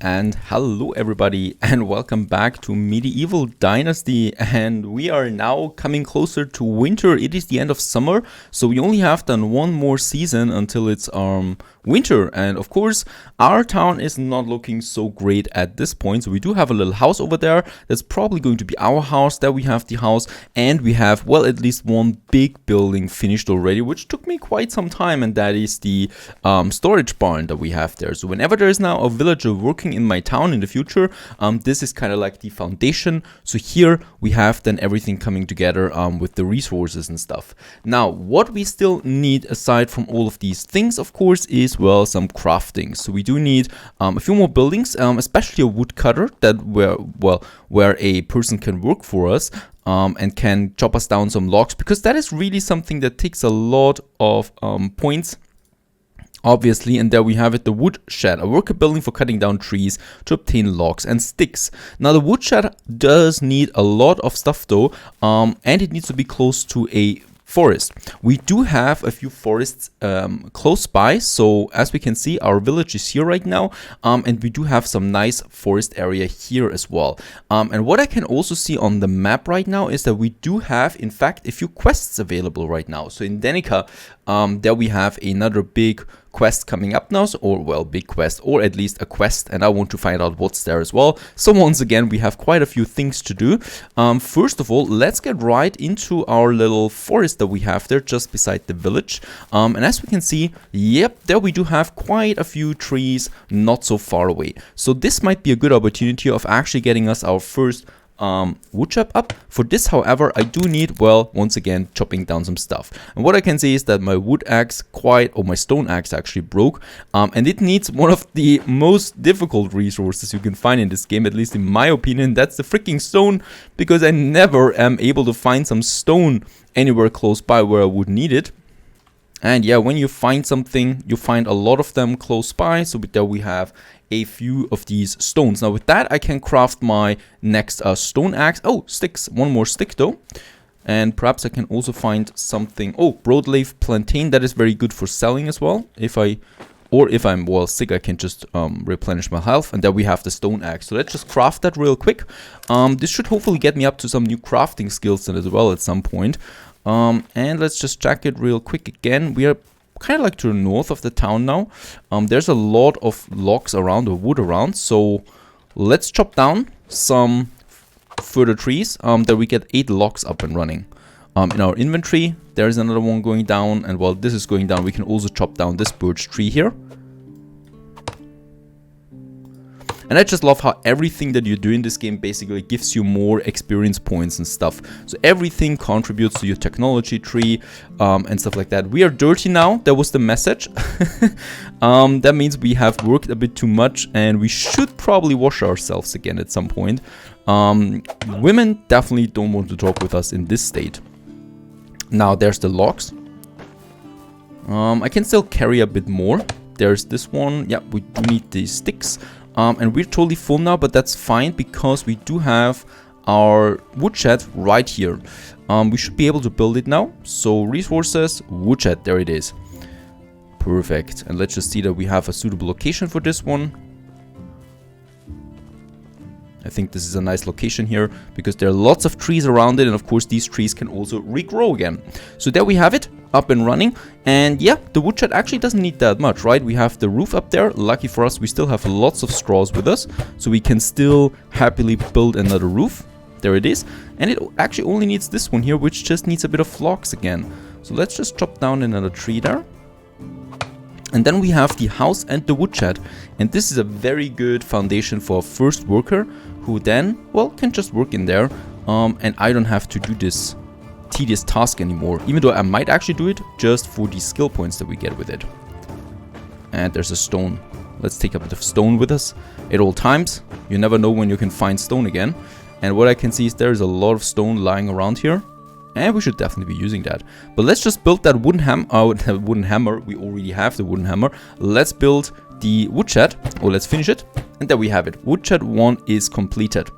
And hello everybody and welcome back to Medieval Dynasty, and we are now coming closer to winter. It is the end of summer, so we only have done one more season until it's winter, and of course our town is not looking so great at this point. So we do have a little house over there that's probably going to be our house. There we have the house, and we have, well, at least one big building finished already, which took me quite some time, and that is the storage barn that we have there. So whenever there is now a villager working in my town in the future, this is kind of like the foundation. So here we have then everything coming together with the resources and stuff. Now what we still need aside from all of these things, of course, is, well, some crafting. So we do need a few more buildings, especially a woodcutter that where a person can work for us and can chop us down some logs, because that is really something that takes a lot of points, obviously. And there we have it, the wood shed, a worker building for cutting down trees to obtain logs and sticks. Now the wood shed does need a lot of stuff though, and it needs to be close to a forest. We do have a few forests close by, so as we can see, our village is here right now, and we do have some nice forest area here as well. And what I can also see on the map right now is that we do have, in fact, a few quests available right now. So in Danica, there we have another big quest coming up now, big quest, or at least a quest, and I want to find out what's there as well. So once again, we have quite a few things to do. First of all, let's get right into our little forest that we have there just beside the village. And as we can see, yep, there we do have quite a few trees not so far away. So this might be a good opportunity of actually getting us our first wood chop up. For this, however, I do need, well, once again, chopping down some stuff. And what I can say is that my wood axe my stone axe actually broke, and it needs one of the most difficult resources you can find in this game, at least in my opinion. That's the freaking stone, because I never am able to find some stone anywhere close by where I would need it. And yeah, when you find something, you find a lot of them close by. So there we have a few of these stones. Now with that, I can craft my next stone axe. Oh, sticks. One more stick though. And perhaps I can also find something. Oh, broadleaf plantain. That is very good for selling as well. If I'm, well, sick, I can just replenish my health. And there we have the stone axe. So let's just craft that real quick. This should hopefully get me up to some new crafting skills then as well at some point. And let's just check it real quick again. We are kind of like to the north of the town now. There's a lot of logs around, or wood around, so let's chop down some further trees that we get 8 logs up and running. In our inventory, there's another one going down, and while this is going down, we can also chop down this birch tree here. And I just love how everything that you do in this game basically gives you more experience points and stuff. So everything contributes to your technology tree and stuff like that. We are dirty now. That was the message. That means we have worked a bit too much, and we should probably wash ourselves again at some point. Women definitely don't want to talk with us in this state. Now there's the logs. I can still carry a bit more. There's this one. Yeah, we do need these sticks. And we're totally full now, but that's fine because we do have our woodshed right here. We should be able to build it now. So resources, woodshed, there it is. Perfect. And let's just see that we have a suitable location for this one. I think this is a nice location here because there are lots of trees around it, and of course these trees can also regrow again. So there we have it, up and running. And yeah, the woodshed actually doesn't need that much, right? We have the roof up there. Lucky for us, we still have lots of straws with us, so we can still happily build another roof. There it is. And it actually only needs this one here, which just needs a bit of logs again. So let's just chop down another tree there. And then we have the house and the woodshed, and this is a very good foundation for a first worker who then, well, can just work in there, and I don't have to do this tedious task anymore, even though I might actually do it just for the skill points that we get with it. And there's a stone. Let's take a bit of stone with us at all times. You never know when you can find stone again. And what I can see is there's a lot of stone lying around here, and we should definitely be using that. But let's just build that wooden hammer. We already have the wooden hammer. Let's build the woodshed, or let's finish it. And there we have it. Woodshed 1 is completed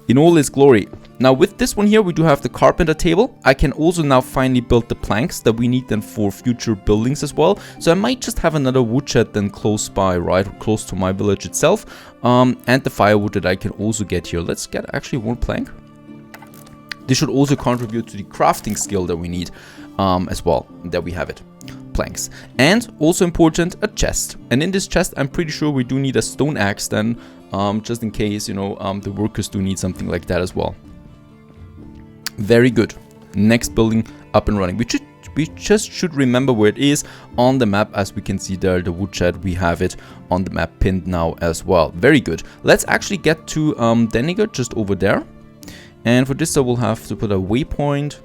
in all its glory. Now with this one here, we do have the carpenter table. I can also now finally build the planks that we need then for future buildings as well. So I might just have another woodshed then close by, right, close to my village itself. And the firewood that I can also get here. Let's get actually one plank. This should also contribute to the crafting skill that we need as well. There we have it. Planks. And also important, a chest. And in this chest, I'm pretty sure we do need a stone axe then, just in case, you know, the workers do need something like that as well. Very good. Next building up and running. We just should remember where it is on the map. As we can see there, the woodshed, we have it on the map pinned now as well. Very good. Let's actually get to Danica, just over there. And for this I will have to put a waypoint.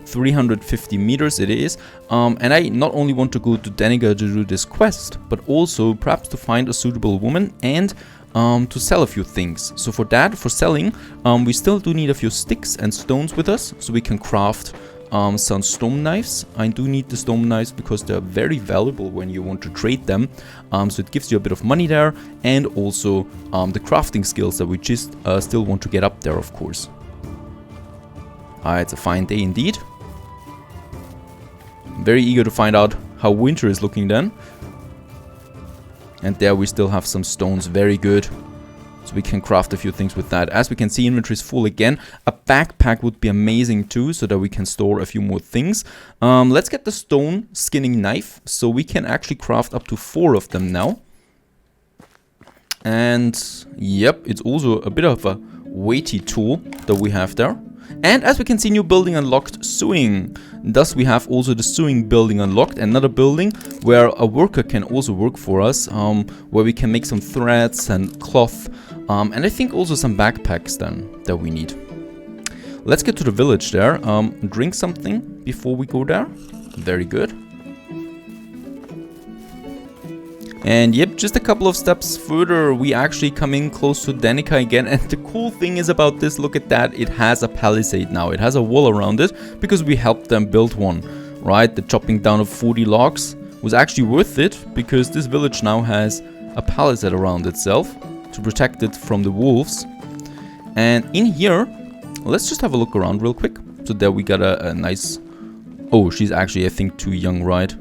350 meters it is. And I not only want to go to Danica to do this quest, but also perhaps to find a suitable woman and to sell a few things. So for that, for selling, we still do need a few sticks and stones with us, so we can craft some stone knives. I do need the stone knives because they're very valuable when you want to trade them. So it gives you a bit of money there, and also the crafting skills that we just still want to get up there, of course. It's a fine day indeed. Very eager to find out how winter is looking then. And there we still have some stones. Very good. So we can craft a few things with that. As we can see, inventory is full again. A backpack would be amazing too, so that we can store a few more things. Let's get the stone skinning knife. So we can actually craft up to 4 of them now. And yep, it's also a bit of a weighty tool that we have there. And as we can see, new building unlocked, sewing. Thus we have also the sewing building unlocked, another building where a worker can also work for us, where we can make some threads and cloth, and I think also some backpacks then that we need. Let's get to the village there, drink something before we go there. Very good. And yep, just a couple of steps further, we actually come in close to Danica again. And the cool thing is about this, look at that, it has a palisade now. It has a wall around it because we helped them build one, right? The chopping down of 40 logs was actually worth it because this village now has a palisade around itself to protect it from the wolves. And in here, let's just have a look around real quick. So there we got a nice... Oh, she's actually, I think, too young, right?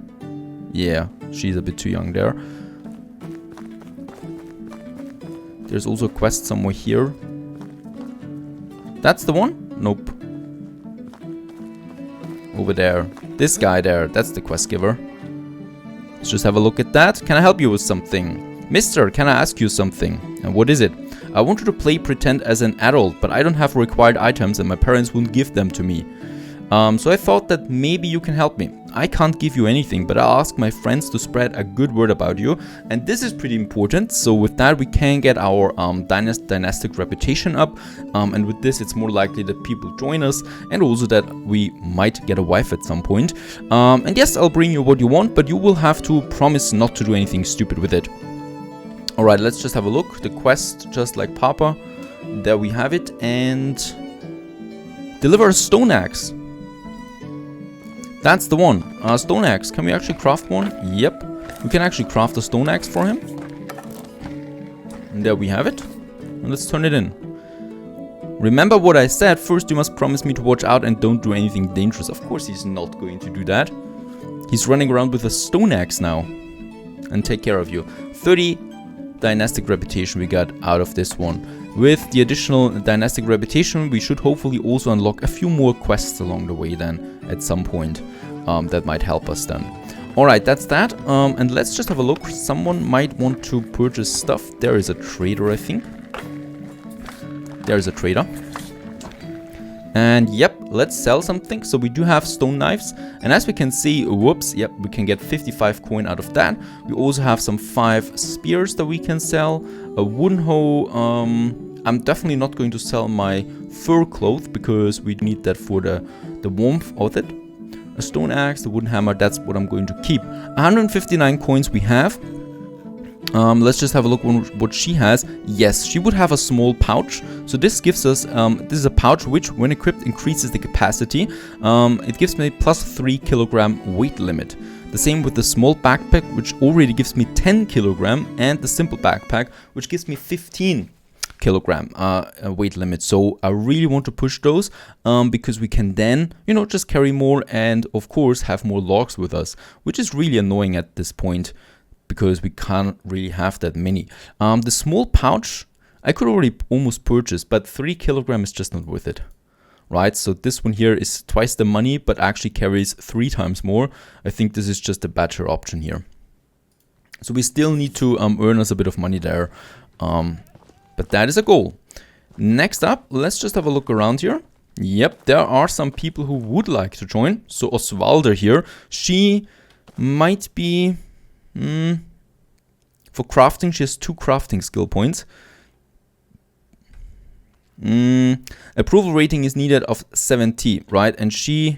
Yeah, she's a bit too young there. There's also a quest somewhere here. That's the one? Nope. Over there. This guy there. That's the quest giver. Let's just have a look at that. Can I help you with something? Mister, can I ask you something? And what is it? I wanted to play pretend as an adult, but I don't have required items and my parents won't give them to me. So I thought that maybe you can help me. I can't give you anything, but I'll ask my friends to spread a good word about you. And this is pretty important. So with that, we can get our dynastic reputation up. And with this, it's more likely that people join us and also that we might get a wife at some point. And yes, I'll bring you what you want, but you will have to promise not to do anything stupid with it. All right, let's just have a look. The quest, just like Papa. There we have it. And deliver a stone axe. That's the one. Stone axe. Can we actually craft one? Yep. We can actually craft a stone axe for him. And there we have it. And let's turn it in. Remember what I said. First, you must promise me to watch out and don't do anything dangerous. Of course, he's not going to do that. He's running around with a stone axe now. And take care of you. 30 dynastic reputation we got out of this one. With the additional dynastic reputation, we should hopefully also unlock a few more quests along the way then. At some point, that might help us then. Alright, that's that. And let's just have a look. Someone might want to purchase stuff. There is a trader, I think. There's a trader. And yep, let's sell something. So we do have stone knives. And as we can see, whoops, yep, we can get 55 coin out of that. We also have some 5 spears that we can sell. A wooden hoe. I'm definitely not going to sell my fur cloth because we need that for the warmth of it. A stone axe, the wooden hammer, that's what I'm going to keep. 159 coins we have. Let's just have a look what she has. Yes, she would have a small pouch. So this gives us, this is a pouch which when equipped increases the capacity. It gives me plus 3 kilogram weight limit. The same with the small backpack, which already gives me 10 kilogram, and the simple backpack, which gives me 15 kilogram weight limit. So I really want to push those because we can then, you know, just carry more and of course have more logs with us, which is really annoying at this point because we can't really have that many. The small pouch I could already almost purchase, but 3 kilogram is just not worth it. Right, so this one here is twice the money, but actually carries 3 times more. I think this is just a better option here. So we still need to earn us a bit of money there, but that is a goal. Next up, let's just have a look around here. Yep, there are some people who would like to join. So Osvalda here, she might be, for crafting, she has 2 crafting skill points. Approval rating is needed of 70, right? And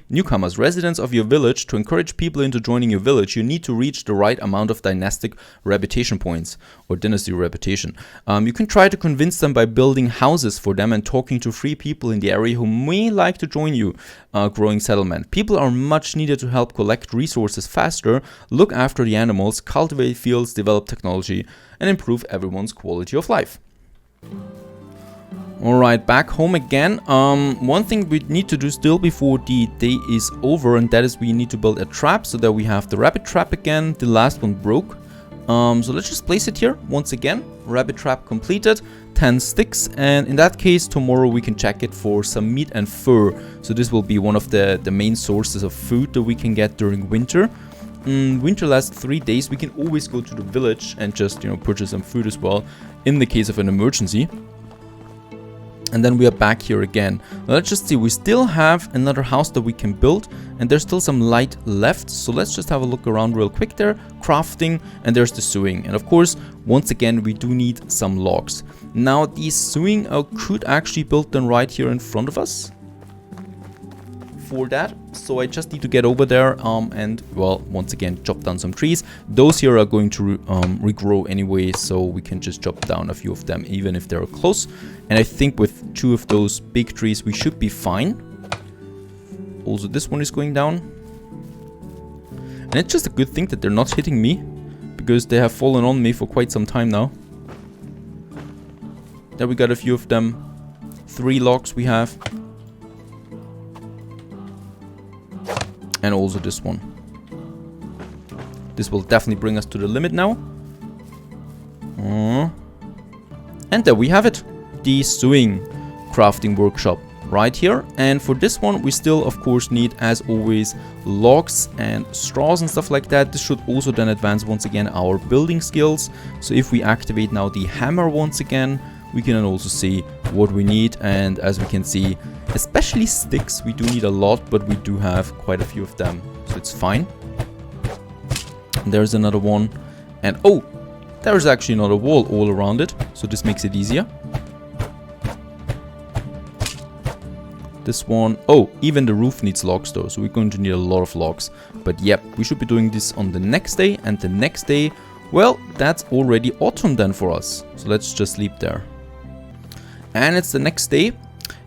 newcomers, residents of your village, to encourage people into joining your village, you need to reach the right amount of dynastic reputation points or dynasty reputation. You can try to convince them by building houses for them and talking to 3 people in the area who may like to join you growing settlement. People are much needed to help collect resources faster, look after the animals, cultivate fields, develop technology, and improve everyone's quality of life. Alright, back home again. One thing we need to do still before the day is over, and that is we need to build a trap so that we have the rabbit trap again. The last one broke. So let's just place it here once again. Rabbit trap completed, 10 sticks, and in that case tomorrow we can check it for some meat and fur. So this will be one of the main sources of food that we can get during winter. Winter lasts 3 days. We can always go to the village and just, you know, purchase some food as well in the case of an emergency. And then we are back here again. Now let's just see, we still have another house that we can build and there's still some light left. So let's just have a look around real quick there. Crafting, and there's the sewing. And of course, once again, we do need some logs. Now these sewing could actually build them right here in front of us. For that, so I just need to get over there and, well, once again, chop down some trees. Those here are going to regrow anyway, so we can just chop down a few of them even if they're close. And I think with 2 of those big trees we should be fine. Also this one is going down, and it's just a good thing that they're not hitting me because they have fallen on me for quite some time now. There we got a few of them. 3 logs we have. And also this one. This will definitely bring us to the limit now. And there we have it. The sewing crafting workshop right here. And for this one we still of course need, as always, logs and straws and stuff like that. This should also then advance once again our building skills. So if we activate now the hammer once again, we can then also see what we need. And as we can see, especially sticks, we do need a lot, but we do have quite a few of them, so it's fine. And there's another one, and oh, there's actually another wall all around it, so this makes it easier. This one, oh, even the roof needs logs though, so we're going to need a lot of logs. But yep, we should be doing this on the next day, and the next day, well, that's already autumn then for us. So let's just sleep there. And it's the next day.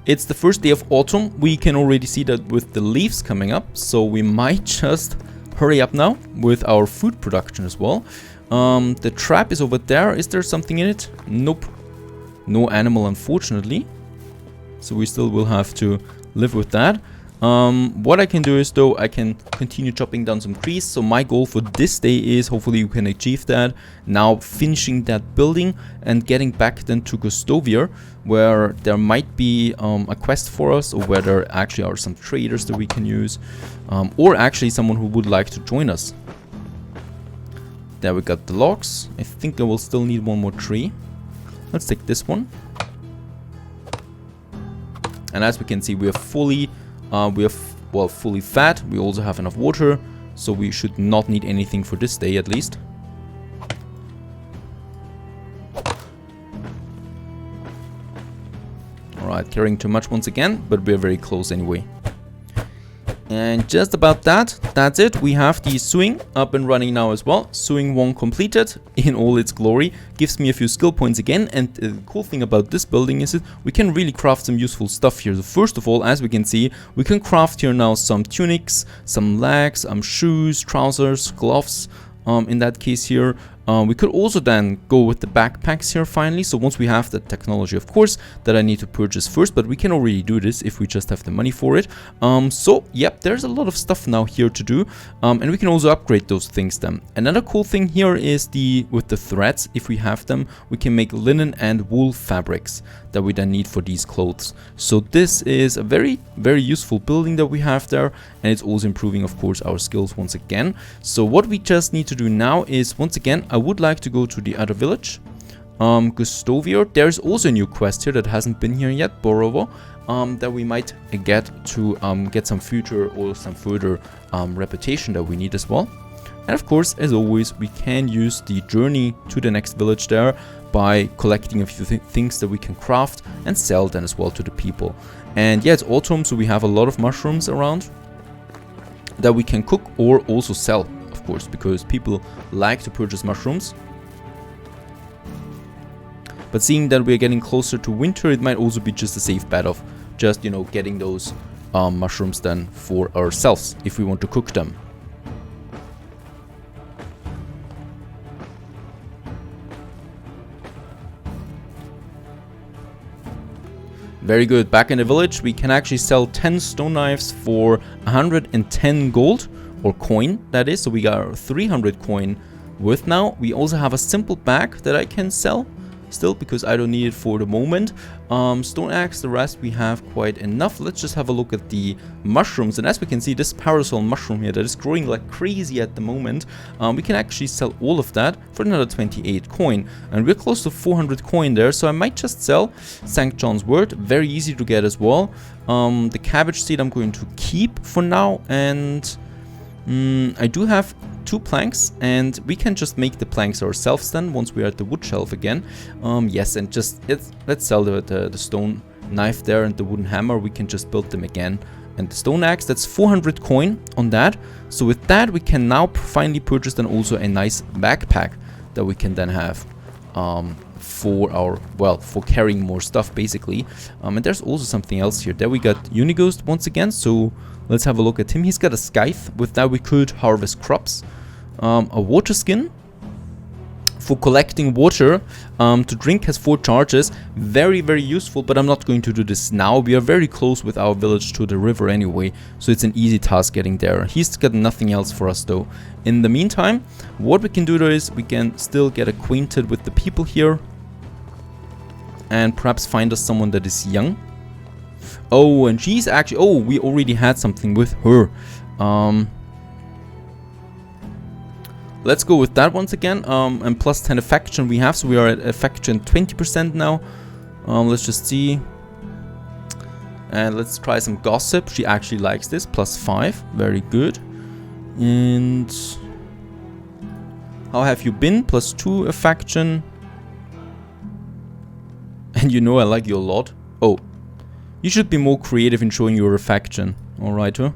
It's the first day of autumn. We can already see that with the leaves coming up, so we might just hurry up now with our food production as well. The trap is over there. Is there something in it? Nope. No animal, unfortunately. So we still will have to live with that. What I can do is, though, I can continue chopping down some trees. So my goal for this day is, hopefully you can achieve that, now finishing that building and getting back then to Gostovir, where there might be a quest for us, or where there actually are some traders that we can use, or actually someone who would like to join us. There we got the logs. I think I will still need one more tree. Let's take this one. And as we can see, we are fully fully fed. We also have enough water, so we should not need anything for this day at least. Alright, carrying too much once again, but we're very close anyway. And just about that's it. We have the sewing up and running now as well. Sewing 1 completed in all its glory. Gives me a few skill points again. And the cool thing about this building is that we can really craft some useful stuff here. So first of all, as we can see, we can craft here now some tunics, some legs, shoes, trousers, gloves. In that case here, We could also then go with the backpacks here finally. So once we have the technology, of course, that I need to purchase first, but we can already do this if we just have the money for it. So yep, there's a lot of stuff now here to do, and we can also upgrade those things then. Another cool thing here is with the threads. If we have them, we can make linen and wool fabrics that we then need for these clothes. So this is a very, very useful building that we have there, and it's also improving, of course, our skills once again. So what we just need to do now is, once again, I would like to go to the other village, Gustovier. There's also a new quest here that hasn't been here yet, Borovo, that we might get to get some future or some further reputation that we need as well. And of course, as always, we can use the journey to the next village there by collecting a few things that we can craft and sell then as well to the people. And yeah, it's autumn, so we have a lot of mushrooms around that we can cook or also sell, of course, because people like to purchase mushrooms. But seeing that we're getting closer to winter, it might also be just a safe bet of just, you know, getting those mushrooms then for ourselves if we want to cook them. Very good. Back in the village, we can actually sell 10 stone knives for 110 gold, or coin, that is. So we got 300 coin worth now. We also have a simple bag that I can sell still, because I don't need it for the moment. Stone axe, the rest we have quite enough. Let's just have a look at the mushrooms. And as we can see, this parasol mushroom here that is growing like crazy at the moment, we can actually sell all of that for another 28 coin. And we're close to 400 coin there, so I might just sell St. John's wort. Very easy to get as well. The cabbage seed I'm going to keep for now, and I do have 2 planks, and we can just make the planks ourselves then once we are at the wood shelf again. Yes, and just let's sell the stone knife there and the wooden hammer. We can just build them again. And the stone axe, that's 400 coin on that. So with that, we can now finally purchase then also a nice backpack that we can then have for our, well, for carrying more stuff basically. And there's also something else here. There we got Unighost once again, so let's have a look at him. He's got a scythe. With that we could harvest crops. A water skin for collecting water to drink, has 4 charges. Very, very useful, but I'm not going to do this now. We are very close with our village to the river anyway, so it's an easy task getting there. He's got nothing else for us though. In the meantime, what we can do though is we can still get acquainted with the people here and perhaps find us someone that is young. Oh, and she's actually... Oh, we already had something with her. Let's go with that once again. And plus 10 affection we have, so we are at affection 20% now. Let's just see. And let's try some gossip. She actually likes this. Plus 5. Very good. And... how have you been? Plus 2 affection. And you know I like you a lot. Oh. You should be more creative in showing your affection. Alright, huh?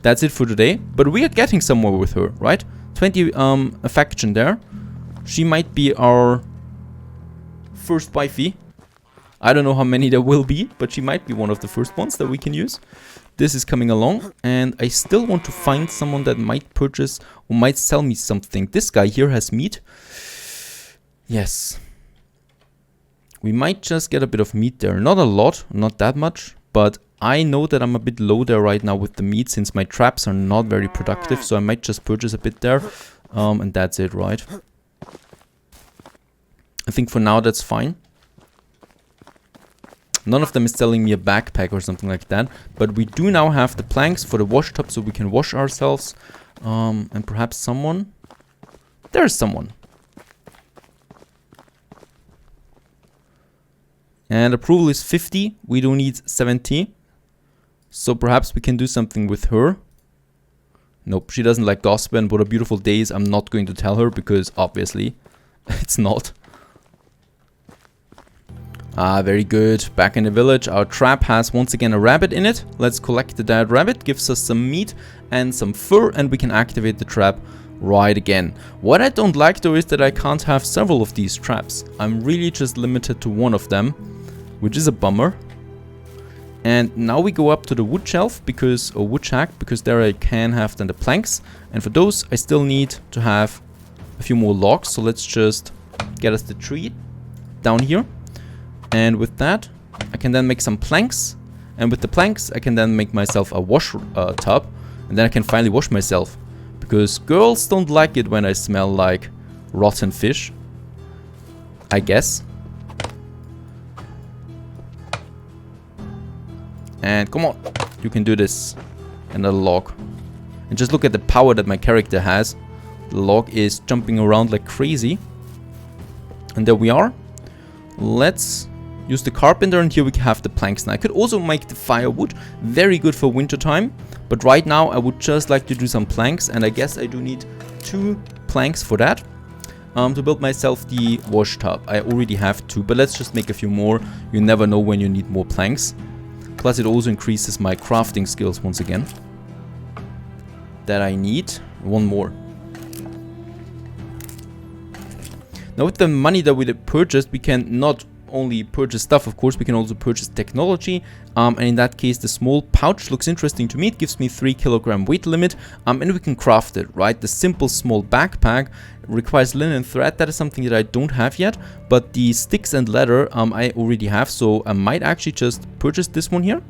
That's it for today. But we are getting somewhere with her, right? 20 affection there. She might be our first wifey. I don't know how many there will be, but she might be one of the first ones that we can use. This is coming along, and I still want to find someone that might purchase or might sell me something. This guy here has meat. Yes. We might just get a bit of meat there. Not a lot, not that much, but I know that I'm a bit low there right now with the meat since my traps are not very productive, so I might just purchase a bit there, and that's it, right? I think for now that's fine. None of them is selling me a backpack or something like that, but we do now have the planks for the wash tub so we can wash ourselves, and perhaps someone... There's someone. And approval is 50. We don't need 70. So perhaps we can do something with her. Nope, she doesn't like gossip, and what a beautiful day is. I'm not going to tell her because obviously it's not. Ah, very good. Back in the village, our trap has once again a rabbit in it. Let's collect that rabbit. Gives us some meat and some fur, and we can activate the trap right again. What I don't like though is that I can't have several of these traps. I'm really just limited to one of them, which is a bummer. And now we go up to the wood shelf because, or wood shack, because there I can have then the planks. And for those I still need to have a few more logs. So let's just get us the tree down here. And with that, I can then make some planks. And with the planks, I can then make myself a wash tub. And then I can finally wash myself. Because girls don't like it when I smell like rotten fish, I guess. And come on, you can do this. Another log. And just look at the power that my character has. The log is jumping around like crazy. And there we are. Let's use the carpenter, and here we have the planks. Now I could also make the firewood. Very good for winter time. But right now I would just like to do some planks, and I guess I do need 2 planks for that. To build myself the wash tub. I already have 2, but let's just make a few more. You never know when you need more planks. Plus it also increases my crafting skills once again. That I need 1 more. Now with the money that we purchased, we can not only purchase stuff, of course, we can also purchase technology. And in that case, the small pouch looks interesting to me. It gives me 3 kilogram weight limit, and we can craft it, right? The simple small backpack requires linen and thread. That is something that I don't have yet, but the sticks and leather I already have, so I might actually just purchase this one here.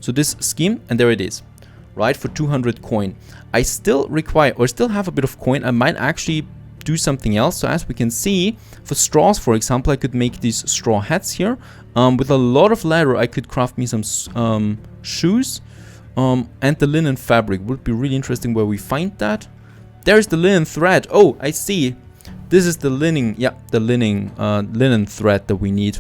So this scheme, and there it is, right, for 200 coin. I still require, or still have a bit of coin. I might actually do something else. So as we can see, for straws, for example, I could make these straw hats here. With a lot of leather, I could craft me some shoes. And the linen fabric would be really interesting where we find that. There's the linen thread. Oh, I see. This is the linen, yeah, the linen thread that we need.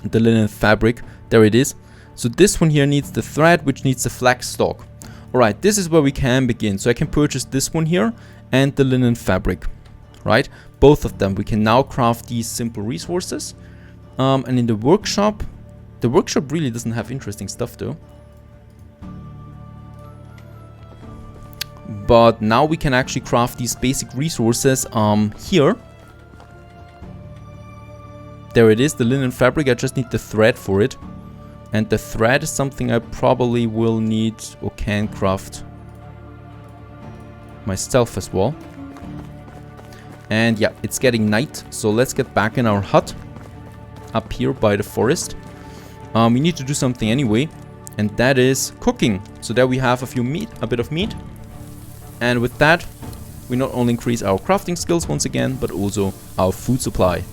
The linen fabric, there it is. So this one here needs the thread, which needs the flax stalk. Alright, this is where we can begin. So I can purchase this one here and the linen fabric, right? Both of them. We can now craft these simple resources. And in the workshop really doesn't have interesting stuff though. But now we can actually craft these basic resources here. There it is, the linen fabric. I just need the thread for it. And the thread is something I probably will need or can craft myself as well. And yeah, it's getting night, so let's get back in our hut up here by the forest. We need to do something anyway, and that is cooking. So there we have a bit of meat. And with that, we not only increase our crafting skills once again, but also our food supply.